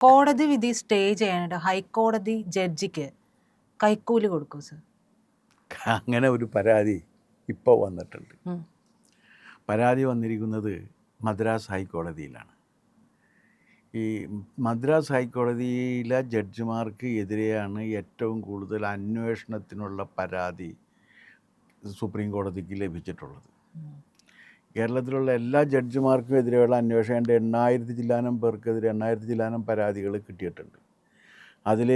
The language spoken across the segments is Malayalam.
കോടതി വിധി സ്റ്റേ ചെയ്യാനായിട്ട് ഹൈക്കോടതി ജഡ്ജിക്ക് കൈക്കൂലി കൊടുക്കും സർ? അങ്ങനെ ഒരു പരാതി ഇപ്പോൾ വന്നിട്ടുണ്ട്. പരാതി വന്നിരിക്കുന്നത് മദ്രാസ് ഹൈക്കോടതിയിലാണ്. ഈ മദ്രാസ് ഹൈക്കോടതിയിലെ ജഡ്ജിമാർക്ക് എതിരെയാണ് ഏറ്റവും കൂടുതൽ അന്വേഷണത്തിനുള്ള പരാതി സുപ്രീം കോടതിക്ക് ലഭിച്ചിട്ടുള്ളത്. കേരളത്തിലുള്ള എല്ലാ ജഡ്ജിമാർക്കും എതിരെയുള്ള അന്വേഷണം 8,000 ചില്ലാനം പേർക്കെതിരെ 8,000 ചില്ലാനം പരാതികൾ കിട്ടിയിട്ടുണ്ട്. അതിൽ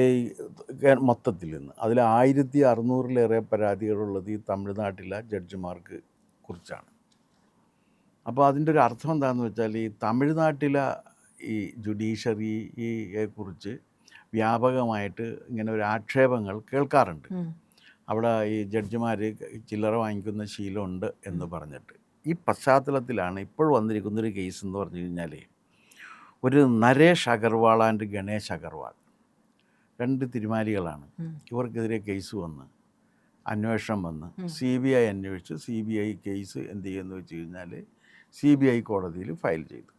മൊത്തത്തിൽ നിന്ന് അതിൽ 1,600-ലേറെ പരാതികളുള്ളത് ഈ തമിഴ്നാട്ടിലെ ജഡ്ജിമാർക്ക് കുറിച്ചാണ്. അപ്പോൾ അതിൻ്റെ ഒരു അർത്ഥം എന്താണെന്ന് വെച്ചാൽ ഈ തമിഴ്നാട്ടിലെ ഈ ജുഡീഷ്യറിയെ കുറിച്ച് വ്യാപകമായിട്ട് ഇങ്ങനെ ഒരു ആക്ഷേപങ്ങൾ കേൾക്കാറുണ്ട്. അവിടെ ഈ ജഡ്ജിമാർ ചില്ലറ വാങ്ങിക്കുന്ന ശീലമുണ്ട് എന്ന് പറഞ്ഞിട്ട്. ഈ പശ്ചാത്തലത്തിലാണ് ഇപ്പോൾ വന്നിരിക്കുന്നൊരു കേസ് എന്ന് പറഞ്ഞു കഴിഞ്ഞാൽ, ഒരു നരേഷ് അഗർവാൾ ആൻഡ് ഗണേഷ് അഗർവാൾ, 2 തിരുമാലികളാണ്. ഇവർക്കെതിരെ കേസ് വന്ന് അന്വേഷണം വന്ന് CBI അന്വേഷിച്ച് CBI കേസ് എന്ത് ചെയ്യുമെന്ന് വെച്ച് കഴിഞ്ഞാൽ CBI കോടതിയിൽ ഫയൽ ചെയ്തു.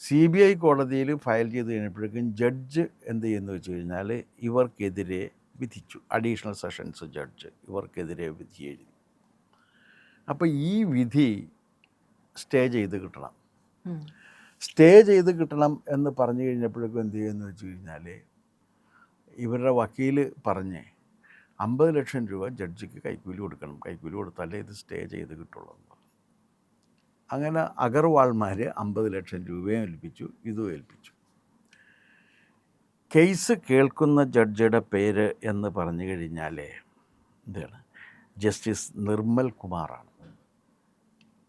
CBI കോടതിയിൽ ഫയൽ ചെയ്ത് കഴിഞ്ഞപ്പോഴേക്കും ജഡ്ജ് എന്ത് ചെയ്യുമെന്ന് വെച്ച് കഴിഞ്ഞാൽ ഇവർക്കെതിരെ വിധിച്ചു. അഡീഷണൽ സെഷൻസ് ജഡ്ജ് ഇവർക്കെതിരെ വിധി എഴുതി. അപ്പോൾ ഈ വിധി സ്റ്റേ ചെയ്ത് കിട്ടണം. സ്റ്റേ ചെയ്ത് കിട്ടണം എന്ന് പറഞ്ഞു കഴിഞ്ഞപ്പോഴേക്കും എന്ത് ചെയ്യുമെന്ന് വെച്ച് കഴിഞ്ഞാൽ ഇവരുടെ വക്കീൽ പറഞ്ഞ് 50 ലക്ഷം രൂപ ജഡ്ജിക്ക് കൈക്കൂലി കൊടുക്കണം, കൈക്കൂലി കൊടുത്താലേ ഇത് സ്റ്റേ ചെയ്ത് കിട്ടുള്ളൂ എന്ന് പറഞ്ഞു. അങ്ങനെ അഗർവാൾമാർ 50 ലക്ഷം രൂപയും ഏൽപ്പിച്ചു, ഇതും ഏൽപ്പിച്ചു. കേസ് കേൾക്കുന്ന ജഡ്ജിയുടെ പേര് എന്ന് പറഞ്ഞു കഴിഞ്ഞാൽ എന്താണ്, ജസ്റ്റിസ് നിർമ്മൽ കുമാറാണ്,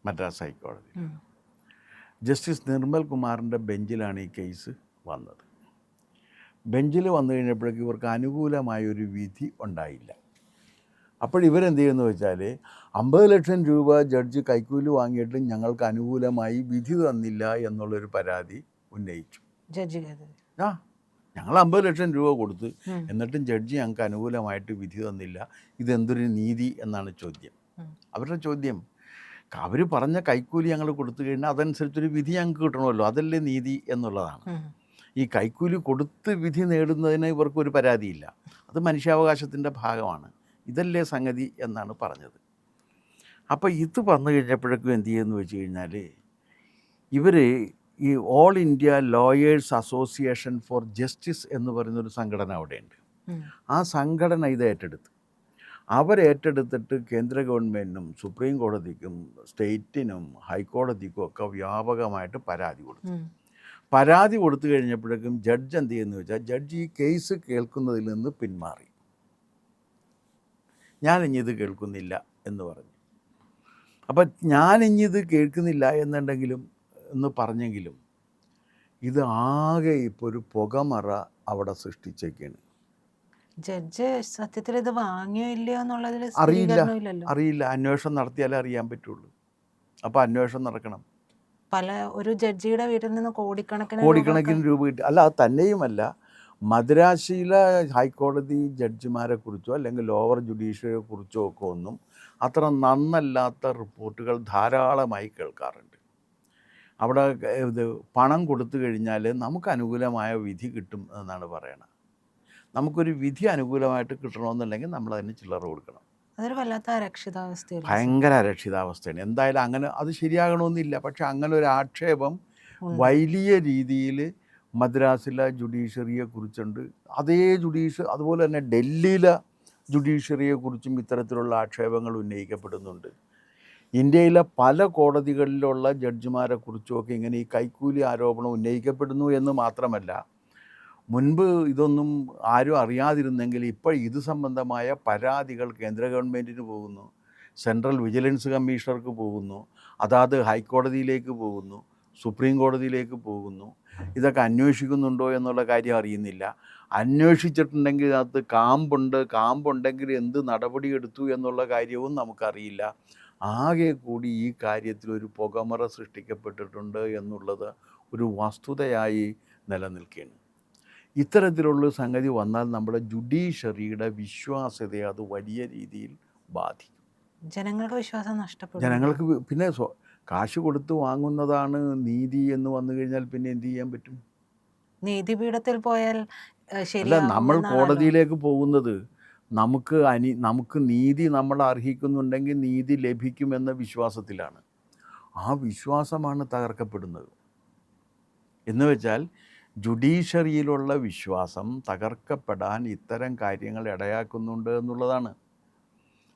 മദ്രാസ് ഹൈക്കോടതി. ജസ്റ്റിസ് നിർമ്മൽ കുമാറിൻ്റെ ബെഞ്ചിലാണ് ഈ കേസ് വന്നത്. ബെഞ്ചിൽ വന്നു കഴിഞ്ഞപ്പോഴേക്കും ഇവർക്ക് അനുകൂലമായൊരു വിധി ഉണ്ടായില്ല. അപ്പോൾ ഇവരെന്ത് ചെയ്യുമെന്ന് വെച്ചാൽ 50 ലക്ഷം രൂപ ജഡ്ജി കൈക്കൂലി വാങ്ങിയിട്ട് ഞങ്ങൾക്ക് അനുകൂലമായി വിധി തന്നില്ല എന്നുള്ളൊരു പരാതി ഉന്നയിച്ചു. ഞങ്ങൾ 50 ലക്ഷം രൂപ കൊടുത്ത് എന്നിട്ടും ജഡ്ജി ഞങ്ങൾക്ക് അനുകൂലമായിട്ട് വിധി തന്നില്ല, ഇതെന്തൊരു നീതി എന്നാണ് ചോദ്യം. അവരുടെ ചോദ്യം, അവർ പറഞ്ഞ കൈക്കൂലി ഞങ്ങൾ കൊടുത്തു കഴിഞ്ഞാൽ അതനുസരിച്ചൊരു വിധി ഞങ്ങൾക്ക് കിട്ടണമല്ലോ, അതല്ലേ നീതി എന്നുള്ളതാണ്. ഈ കൈക്കൂലി കൊടുത്ത് വിധി നേടുന്നതിന് ഇവർക്കൊരു പരാതിയില്ല, അത് മനുഷ്യാവകാശത്തിൻ്റെ ഭാഗമാണ്, ഇതല്ലേ സംഗതി എന്നാണ് പറഞ്ഞത്. അപ്പോൾ ഇത് വന്നു കഴിഞ്ഞപ്പോഴേക്കും എന്ത് ചെയ്യുമെന്ന് വെച്ച് കഴിഞ്ഞാൽ ഇവർ ഈ all India lawyers association for justice എന്ന് പറയുന്നൊരു സംഘടന അവിടെയുണ്ട്. ആ സംഘടന ഇത് ഏറ്റെടുത്ത് അവരേറ്റെടുത്തിട്ട് കേന്ദ്ര ഗവൺമെൻറ്റിനും സുപ്രീം കോടതിക്കും സ്റ്റേറ്റിനും ഹൈക്കോടതിക്കും ഒക്കെ വ്യാപകമായിട്ട് പരാതി കൊടുത്തു. പരാതി കൊടുത്തു കഴിഞ്ഞപ്പോഴേക്കും ജഡ്ജ് എന്ത് ചെയ്യുന്നു വെച്ചാൽ, ജഡ്ജ് ഈ കേസ് കേൾക്കുന്നതിൽ നിന്ന് പിന്മാറി. ഞാനിഞ്ഞിത് കേൾക്കുന്നില്ല എന്ന് പറഞ്ഞു. അപ്പം ഞാനിഞ്ഞിത് കേൾക്കുന്നില്ല എന്നുണ്ടെങ്കിലും എന്ന് പറഞ്ഞെങ്കിലും ഇത് ആകെ ഇപ്പോൾ ഒരു പുകമറ അവിടെ സൃഷ്ടിച്ചേക്കാണ്. ജഡ്ജ് സത്യത്തിൽ ഇത് വാങ്ങിയോ ഇല്ലയോ എന്നുള്ളതിൽ അറിയില്ല. അന്വേഷണം നടത്തിയാലേ അറിയാൻ പറ്റുള്ളൂ. അപ്പോൾ അന്വേഷണം നടക്കണം. ഒരു ജഡ്ജിയുടെ വീട്ടിൽ നിന്ന് കോടിക്കണക്കിന് രൂപ കിട്ടി. അല്ല, അത് തന്നെയുമല്ല, മദ്രാസിയിലെ ഹൈക്കോടതി ജഡ്ജിമാരെ കുറിച്ചോ അല്ലെങ്കിൽ ലോവർ ജുഡീഷ്യറിയെ കുറിച്ചോ ഒക്കെ ഒന്നും അത്ര നന്നല്ലാത്ത റിപ്പോർട്ടുകൾ ധാരാളമായി കേൾക്കാറുണ്ട്. അവിടെ ഇത് പണം കൊടുത്തു കഴിഞ്ഞാൽ നമുക്ക് അനുകൂലമായ വിധി കിട്ടും എന്നാണ് പറയണത്. നമുക്കൊരു വിധി അനുകൂലമായിട്ട് കിട്ടണമെന്നുണ്ടെങ്കിൽ നമ്മൾ അതിന് ചില്ലറ കൊടുക്കണം. അതൊരു വല്ലാത്ത അരക്ഷിതാവസ്ഥയാണ്, ഭയങ്കര അരക്ഷിതാവസ്ഥയാണ്. എന്തായാലും അങ്ങനെ അത് ശരിയാകണമെന്നില്ല, പക്ഷെ അങ്ങനെ ഒരു ആക്ഷേപം വലിയ രീതിയിൽ മദ്രാസിലെ ജുഡീഷ്യറിയെ കുറിച്ചുണ്ട്. അതുപോലെ തന്നെ ഡൽഹിയിലെ ജുഡീഷ്യറിയെ കുറിച്ചും ഇത്തരത്തിലുള്ള ആക്ഷേപങ്ങൾ ഉന്നയിക്കപ്പെടുന്നുണ്ട്. ഇന്ത്യയിലെ പല കോടതികളിലുള്ള ജഡ്ജിമാരെ കുറിച്ചുമൊക്കെ ഇങ്ങനെ ഈ കൈക്കൂലി ആരോപണം ഉന്നയിക്കപ്പെടുന്നു എന്ന് മാത്രമല്ല, മുൻപ് ഇതൊന്നും ആരും അറിയാതിരുന്നെങ്കിൽ ഇപ്പോൾ ഇത് സംബന്ധമായ പരാതികൾ കേന്ദ്ര ഗവൺമെൻറ്റിന് പോകുന്നു, സെൻട്രൽ വിജിലൻസ് കമ്മീഷണർക്ക് പോകുന്നു, അതാത് ഹൈക്കോടതിയിലേക്ക് പോകുന്നു, സുപ്രീം കോടതിയിലേക്ക് പോകുന്നു. ഇതൊക്കെ അന്വേഷിക്കുന്നുണ്ടോ എന്നുള്ള കാര്യം അറിയുന്നില്ല. അന്വേഷിച്ചിട്ടുണ്ടെങ്കിൽ അതിനകത്ത് കാമ്പുണ്ടെങ്കിൽ എന്ത് നടപടിയെടുത്തു എന്നുള്ള കാര്യവും നമുക്കറിയില്ല. ആകെ കൂടി ഈ കാര്യത്തിൽ ഒരു പുകമറ സൃഷ്ടിക്കപ്പെട്ടിട്ടുണ്ട് എന്നുള്ളത് ഒരു വസ്തുതയായി നിലനിൽക്കുകയാണ്. ഇത്തരത്തിലുള്ള സംഗതി വന്നാൽ നമ്മുടെ ജുഡീഷ്യറിയുടെ വിശ്വാസ്യതയെ അത് വലിയ രീതിയിൽ ബാധിക്കും. ജനങ്ങളുടെ വിശ്വാസം നഷ്ടപ്പെടും. ജനങ്ങൾക്ക് പിന്നെ കാശ് കൊടുത്ത് വാങ്ങുന്നതാണ് നീതി എന്ന് വന്നു കഴിഞ്ഞാൽ പിന്നെ എന്ത് ചെയ്യാൻ പറ്റും? നീതിപീഠത്തിൽ പോയാൽ അല്ല, നമ്മൾ ശരിയാകുമെന്നാണല്ലോ. കോടതിയിലേക്ക് പോകുന്നത് നമുക്ക് നീതി നമ്മൾ അർഹിക്കുന്നുണ്ടെങ്കിൽ നീതി ലഭിക്കുമെന്ന വിശ്വാസത്തിലാണ്. ആ വിശ്വാസമാണ് തകർക്കപ്പെടുന്നത്. എന്ന് വെച്ചാൽ ജുഡീഷ്യറിയിലുള്ള വിശ്വാസം തകർക്കപ്പെടാൻ ഇത്തരം കാര്യങ്ങൾ ഇടയാക്കുന്നുണ്ട് എന്നുള്ളതാണ്.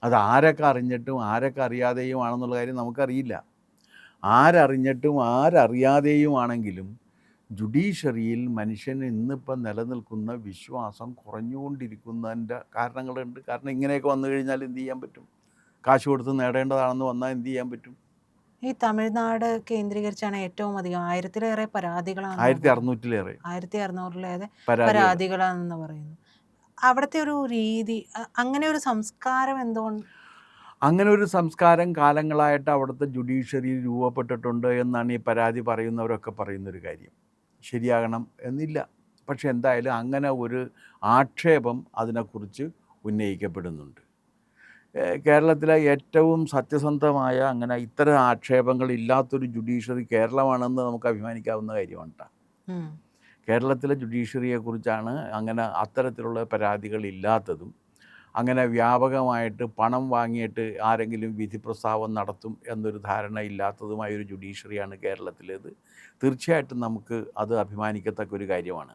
അത് ആരൊക്കെ അറിഞ്ഞിട്ടും ആരൊക്കെ അറിയാതെയും ആണെന്നുള്ള കാര്യം നമുക്കറിയില്ല. ആരറിഞ്ഞിട്ടും ആരറിയാതെയും ആണെങ്കിലും ജുഡീഷ്യറിയിൽ മനുഷ്യന് ഇന്നിപ്പം നിലനിൽക്കുന്ന വിശ്വാസം കുറഞ്ഞുകൊണ്ടിരിക്കുന്നതിൻ്റെ കാരണങ്ങളുണ്ട്. കാരണം ഇങ്ങനെയൊക്കെ വന്നു കഴിഞ്ഞാൽ എന്ത് ചെയ്യാൻ പറ്റും? കാശ് കൊടുത്ത് നേടേണ്ടതാണെന്ന് വന്നാൽ എന്ത് ചെയ്യാൻ പറ്റും? ഈ തമിഴ്നാട് കേന്ദ്രീകരിച്ചാണ് ഏറ്റവും അധികം 1000-ലേറെ പരാതികളാണ്. 1600-ലേറെ 1600-ലേറെ പരാതികൾ. പരാതികളാണെന്ന് പറയുന്നു. അവിടുത്തെ ഒരു രീതി, അങ്ങനെ ഒരു സംസ്കാരം എന്തുകൊണ്ട്? അങ്ങനെ ഒരു സംസ്കാരം കാലങ്ങളായിട്ട് അവിടുത്തെ ജുഡീഷ്യറിയിൽ രൂപപ്പെട്ടിട്ടുണ്ട് എന്നാണ് ഈ പരാതി പറയുന്നവരൊക്കെ പറയുന്നൊരു കാര്യം. ശരിയാകണം എന്നില്ല. പക്ഷെ എന്തായാലും അങ്ങനെ ഒരു ആക്ഷേപം അതിനെക്കുറിച്ച് ഉന്നയിക്കപ്പെടുന്നുണ്ട്. കേരളത്തിലെ ഏറ്റവും സത്യസന്ധമായ അങ്ങനെ ഇത്തരം ആക്ഷേപങ്ങൾ ഇല്ലാത്തൊരു ജുഡീഷ്യറി കേരളമാണെന്ന് നമുക്ക് അഭിമാനിക്കാവുന്ന കാര്യമാണ് കേട്ടോ. കേരളത്തിലെ ജുഡീഷ്യറിയെക്കുറിച്ചാണ് അങ്ങനെ അത്തരത്തിലുള്ള പരാതികൾ ഇല്ലാത്തതും അങ്ങനെ വ്യാപകമായിട്ട് പണം വാങ്ങിയിട്ട് ആരെങ്കിലും വിധി പ്രസ്താവം നടത്തും എന്നൊരു ധാരണ ഇല്ലാത്തതുമായൊരു ജുഡീഷ്യറിയാണ് കേരളത്തിലേത്. തീർച്ചയായിട്ടും നമുക്ക് അത് അഭിമാനിക്കത്തക്ക ഒരു കാര്യമാണ്.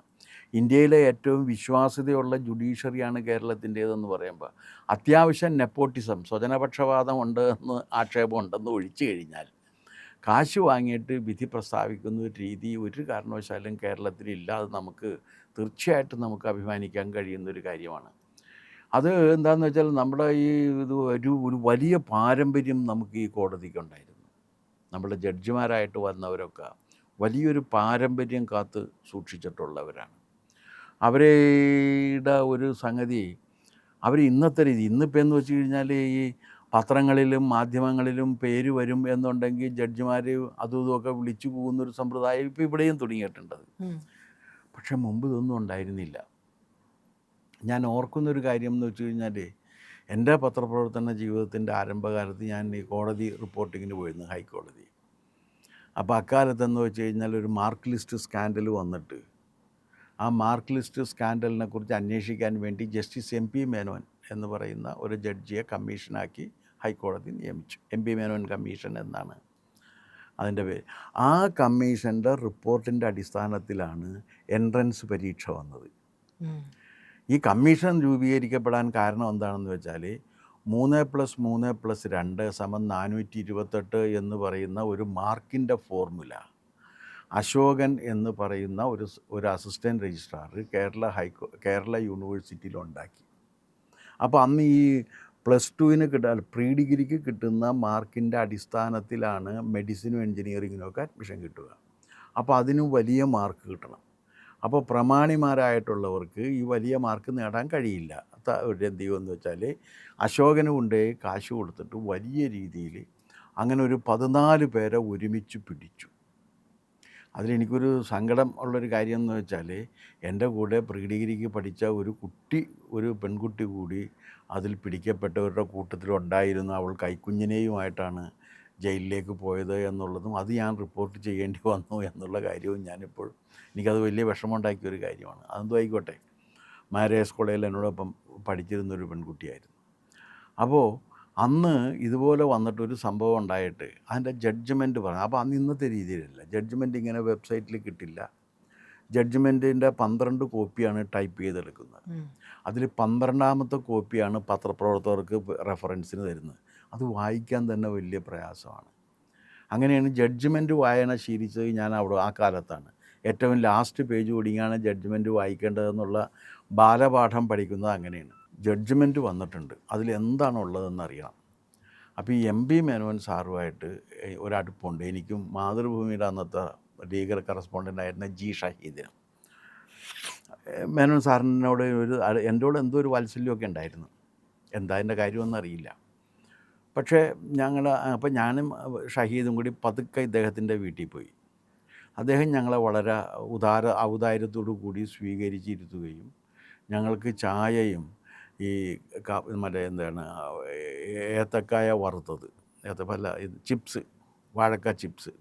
ഇന്ത്യയിലെ ഏറ്റവും വിശ്വാസ്യതയുള്ള ജുഡീഷ്യറിയാണ് കേരളത്തിൻ്റേതെന്ന് പറയുമ്പോൾ അത്യാവശ്യം നെപ്പോട്ടിസം, സ്വജനപക്ഷപാതം ഉണ്ട് എന്ന് ആക്ഷേപം ഉണ്ടെന്ന് ഒഴിച്ചു കഴിഞ്ഞാൽ കാശ് വാങ്ങിയിട്ട് വിധി പ്രസ്താവിക്കുന്ന ഒരു രീതി ഒരു കാരണവശാലും കേരളത്തിലില്ല. അത് നമുക്ക് തീർച്ചയായിട്ടും നമുക്ക് അഭിമാനിക്കാൻ കഴിയുന്നൊരു കാര്യമാണ്. അത് എന്താണെന്ന് വെച്ചാൽ നമ്മുടെ ഈ ഒരു വലിയ പാരമ്പര്യം നമുക്ക് ഈ കോടതിക്കുണ്ടായിരുന്നു. നമ്മുടെ ജഡ്ജിമാരായിട്ട് വന്നവരൊക്കെ വലിയൊരു പാരമ്പര്യം കാത്ത് സൂക്ഷിച്ചിട്ടുള്ളവരാണ്. അവരുടെ ഒരു സംഗതി അവർ ഇന്നത്തെ രീതി ഇന്നിപ്പോൾ എന്ന് വെച്ച് കഴിഞ്ഞാൽ ഈ പത്രങ്ങളിലും മാധ്യമങ്ങളിലും പേര് വരും എന്നുണ്ടെങ്കിൽ ജഡ്ജിമാർ അതും ഇതുമൊക്കെ വിളിച്ചു പോകുന്നൊരു സമ്പ്രദായം ഇപ്പോൾ ഇവിടെയും തുടങ്ങിയിട്ടുണ്ട്. പക്ഷെ മുമ്പ് ഇതൊന്നും ഉണ്ടായിരുന്നില്ല. ഞാൻ ഓർക്കുന്നൊരു കാര്യം എന്ന് വെച്ച് കഴിഞ്ഞാൽ എൻ്റെ പത്രപ്രവർത്തന ജീവിതത്തിൻ്റെ ആരംഭകാലത്ത് ഞാൻ ഈ കോടതി റിപ്പോർട്ടിങ്ങിന് പോയിരുന്നു, ഹൈക്കോടതി. അപ്പോൾ അക്കാലത്തെന്ന് വെച്ച് കഴിഞ്ഞാൽ ഒരു മാർക്ക് ലിസ്റ്റ് സ്കാൻഡൽ വന്നിട്ട് ആ മാർക്ക് ലിസ്റ്റ് സ്കാൻഡലിനെ കുറിച്ച് അന്വേഷിക്കാൻ വേണ്ടി ജസ്റ്റിസ് MP മേനോൻ എന്ന് പറയുന്ന ഒരു ജഡ്ജിയെ കമ്മീഷനാക്കി ഹൈക്കോടതി നിയമിച്ചു. MP മേനോൻ കമ്മീഷൻ എന്നാണ് അതിൻ്റെ പേര്. ആ കമ്മീഷൻ്റെ റിപ്പോർട്ടിൻ്റെ അടിസ്ഥാനത്തിലാണ് എൻട്രൻസ് പരീക്ഷ വന്നത്. ഈ കമ്മീഷൻ രൂപീകരിക്കപ്പെടാൻ കാരണം എന്താണെന്ന് വെച്ചാൽ 3+3+2 = 428 എന്ന് പറയുന്ന ഒരു മാർക്കിൻ്റെ ഫോർമുല അശോകൻ എന്ന് പറയുന്ന ഒരു അസിസ്റ്റൻറ്റ് രജിസ്ട്രാർ കേരള യൂണിവേഴ്സിറ്റിയിൽ ഉണ്ടാക്കി. അപ്പോൾ അന്ന് ഈ +2-ന് പ്രീ ഡിഗ്രിക്ക് കിട്ടുന്ന മാർക്കിൻ്റെ അടിസ്ഥാനത്തിലാണ് മെഡിസിനും എൻജിനീയറിങ്ങിനൊക്കെ അഡ്മിഷൻ കിട്ടുക. അപ്പോൾ അതിന് വലിയ മാർക്ക് കിട്ടണം. അപ്പോൾ പ്രമാണിമാരായിട്ടുള്ളവർക്ക് ഈ വലിയ മാർക്ക് നേടാൻ കഴിയില്ല. എന്ത് ചെയ്യുമെന്ന് വെച്ചാൽ അശോകന് കൊണ്ട് കാശ് കൊടുത്തിട്ട് വലിയ രീതിയിൽ അങ്ങനെ ഒരു 14 പേരെ ഒരുമിച്ച് പിടിച്ചു. അതിലെനിക്കൊരു സങ്കടം ഉള്ളൊരു കാര്യം എന്ന് വെച്ചാൽ എൻ്റെ കൂടെ പ്രീ ഡിഗ്രിക്ക് പഠിച്ച ഒരു പെൺകുട്ടി കൂടി അതിൽ പിടിക്കപ്പെട്ടവരുടെ കൂട്ടത്തിലുണ്ടായിരുന്നു. അവൾ കൈക്കുഞ്ഞിനെയുമായിട്ടാണ് ജയിലിലേക്ക് പോയത് എന്നുള്ളതും അത് ഞാൻ റിപ്പോർട്ട് ചെയ്യേണ്ടി വന്നു എന്നുള്ള കാര്യവും ഞാനിപ്പോൾ എനിക്കത് വലിയ വിഷമമുണ്ടാക്കിയൊരു കാര്യമാണ്. അതെന്തോ ആയിക്കോട്ടെ, മാരേജ് കോളേജിൽ എന്നോടൊപ്പം പഠിച്ചിരുന്നൊരു പെൺകുട്ടിയായിരുന്നു. അപ്പോൾ അന്ന് ഇതുപോലെ വന്നിട്ടൊരു സംഭവം ഉണ്ടായിട്ട് അതിൻ്റെ ജഡ്ജ്മെൻറ്റ് പറഞ്ഞു. അപ്പോൾ അന്ന് ഇന്നത്തെ രീതിയിലല്ല, ജഡ്ജ്മെൻറ്റ് ഇങ്ങനെ വെബ്സൈറ്റിൽ കിട്ടില്ല. ജഡ്ജ്മെൻറ്റിൻ്റെ 12 കോപ്പിയാണ് ടൈപ്പ് ചെയ്തെടുക്കുന്നത്. അതിൽ 12ാമത്തെ കോപ്പിയാണ് പത്രപ്രവർത്തകർക്ക് റെഫറൻസിന് തരുന്നത്. അത് വായിക്കാൻ തന്നെ വലിയ പ്രയാസമാണ്. അങ്ങനെയാണ് ജഡ്ജ്മെൻറ്റ് വായന ശീലിച്ചത് ഞാൻ ആ കാലത്താണ്. ഏറ്റവും ലാസ്റ്റ് പേജ് കൂടിയാണ് ജഡ്ജ്മെൻറ്റ് വായിക്കേണ്ടതെന്നുള്ള ബാലപാഠം പഠിക്കുന്നത് അങ്ങനെയാണ്. ജഡ്ജ്മെൻറ്റ് വന്നിട്ടുണ്ട്, അതിലെന്താണുള്ളതെന്ന് അറിയണം. അപ്പോൾ ഈ MP മേനോൻ സാറുമായിട്ട് ഒരടുപ്പുണ്ട്. എനിക്കും മാതൃഭൂമിയുടെ അന്നത്തെ ലീഗൽ കറസ്പോണ്ടൻ്റായിരുന്ന G ഷഹീദിനും. മേനോൻ സാറിനോട് എന്നോട് എന്തോ ഒരു വാത്സല്യമൊക്കെ ഉണ്ടായിരുന്നു. എന്താ എൻ്റെ കാര്യമൊന്നും അറിയില്ല. പക്ഷേ അപ്പോൾ ഞാനും ഷഹീദും കൂടി പതുക്കെ ഇദ്ദേഹത്തിൻ്റെ വീട്ടിൽ പോയി. അദ്ദേഹം ഞങ്ങളെ വളരെ ഔദാര്യത്തോടു കൂടി സ്വീകരിച്ചിരുത്തുകയും ഞങ്ങൾക്ക് ചായയും ഈ ഏത്തക്കായ വറുത്തത്, ചിപ്സ്, വാഴക്ക ചിപ്സ്,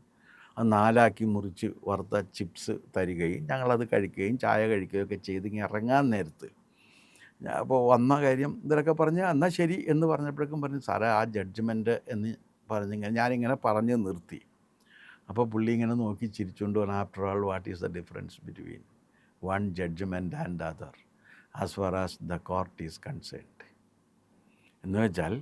അത് 4 മുറിച്ച് വറുത്ത ചിപ്സ് തരികയും ഞങ്ങളത് കഴിക്കുകയും ചായ കഴിക്കുകയൊക്കെ ചെയ്ത് ഇങ്ങനെ ഇറങ്ങാൻ നേരത്ത് അപ്പോൾ വന്ന കാര്യം ഇതിലൊക്കെ പറഞ്ഞ് എന്നാൽ ശരി എന്ന് പറഞ്ഞപ്പോഴേക്കും പറഞ്ഞു സാറേ ആ ജഡ്ജ്മെൻറ്റ് എന്ന് പറഞ്ഞിങ്ങനെ ഞാനിങ്ങനെ പറഞ്ഞ് നിർത്തി. അപ്പോൾ പുള്ളി ഇങ്ങനെ നോക്കി ചിരിച്ചുകൊണ്ട് പറഞ്ഞു after all what is the difference between one judgement and other as far as the court is concerned. എന്ന് വെച്ചാൽ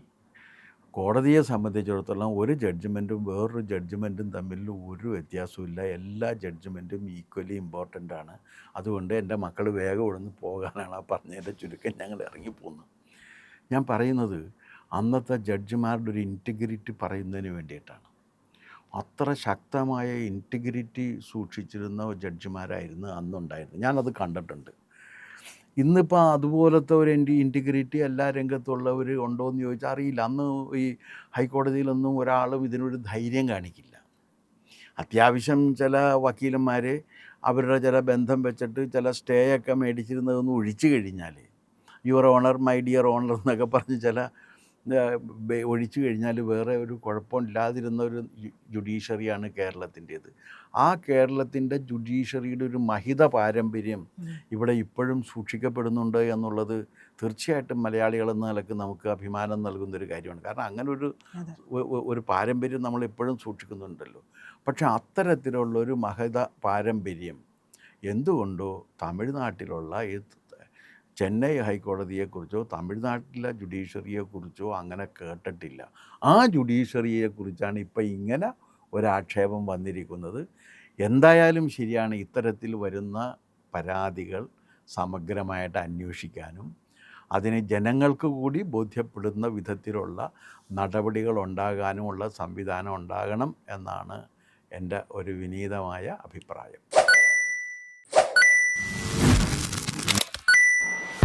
കോടതിയെ സംബന്ധിച്ചിടത്തോളം ഒരു ജഡ്ജ്മെൻറ്റും വേറൊരു ജഡ്ജ്മെൻറ്റും തമ്മിൽ ഒരു വ്യത്യാസമില്ല. എല്ലാ ജഡ്ജ്മെൻറ്റും ഈക്വലി ഇമ്പോർട്ടൻ്റ് ആണ്. അതുകൊണ്ട് എൻ്റെ മക്കൾ വേഗം ഇവിടുന്ന് പോകാനാണ് ആ പറഞ്ഞതിൻ്റെ ചുരുക്കം ഞങ്ങൾ ഇറങ്ങിപ്പോന്നു. ഞാൻ പറയുന്നത് അന്നത്തെ ജഡ്ജിമാരുടെ ഒരു ഇൻറ്റഗ്രിറ്റി പറയുന്നതിന് വേണ്ടിയിട്ടാണ്. അത്ര ശക്തമായ ഇൻറ്റഗ്രിറ്റി സൂക്ഷിച്ചിരുന്ന ജഡ്ജിമാരായിരുന്നു അന്നുണ്ടായിരുന്നത്. ഞാനത് കണ്ടിട്ടുണ്ട്. ഇന്നിപ്പോൾ അതുപോലത്തെ ഒരു ഇൻറ്റഗ്രിറ്റി എല്ലാ രംഗത്തുള്ളവർ ഉണ്ടോ എന്ന് ചോദിച്ചാൽ അറിയില്ല. അന്ന് ഈ ഹൈക്കോടതിയിലൊന്നും ഒരാളും ഇതിനൊരു ധൈര്യം കാണിക്കില്ല. അത്യാവശ്യം ചില വക്കീലന്മാർ അവരുടെ ചില ബന്ധം വെച്ചിട്ട് ചില സ്റ്റേ ഒക്കെ മേടിച്ചിരുന്നതൊന്ന് ഒഴിച്ചു കഴിഞ്ഞാൽ your honour my dear honour എന്നൊക്കെ പറഞ്ഞ് ചില ഒഴിച്ചു കഴിഞ്ഞാൽ വേറെ ഒരു കുഴപ്പമില്ലാതിരുന്ന ഒരു ജുഡീഷ്യറിയാണ് കേരളത്തിൻ്റേത്. ആ കേരളത്തിൻ്റെ ജുഡീഷ്യറിയുടെ ഒരു മഹിത പാരമ്പര്യം ഇവിടെ ഇപ്പോഴും സൂക്ഷിക്കപ്പെടുന്നുണ്ട് എന്നുള്ളത് തീർച്ചയായിട്ടും മലയാളികളെന്ന നിലക്ക് നമുക്ക് അഭിമാനം നൽകുന്നൊരു കാര്യമാണ്. കാരണം അങ്ങനെ ഒരു പാരമ്പര്യം നമ്മൾ എപ്പോഴും സൂക്ഷിക്കുന്നുണ്ടല്ലോ. പക്ഷെ അത്തരത്തിലുള്ളൊരു മഹിത പാരമ്പര്യം എന്തുകൊണ്ടോ തമിഴ്നാട്ടിലുള്ള ചെന്നൈ ഹൈക്കോടതിയെക്കുറിച്ചോ തമിഴ്നാട്ടിലെ ജുഡീഷ്യറിയെക്കുറിച്ചോ അങ്ങനെ കേട്ടിട്ടില്ല. ആ ജുഡീഷ്യറിയെക്കുറിച്ചാണ് ഇപ്പം ഇങ്ങനെ ഒരാക്ഷേപം വന്നിരിക്കുന്നത്. എന്തായാലും ശരിയാണ്, ഇത്തരത്തിൽ വരുന്ന പരാതികൾ സമഗ്രമായിട്ട് അന്വേഷിക്കാനും അതിന് ജനങ്ങൾക്ക് കൂടി ബോധ്യപ്പെടുന്ന വിധത്തിലുള്ള നടപടികൾ ഉണ്ടാകാനുമുള്ള സംവിധാനം ഉണ്ടാകണം എന്നാണ് എൻ്റെ ഒരു വിനീതമായ അഭിപ്രായം.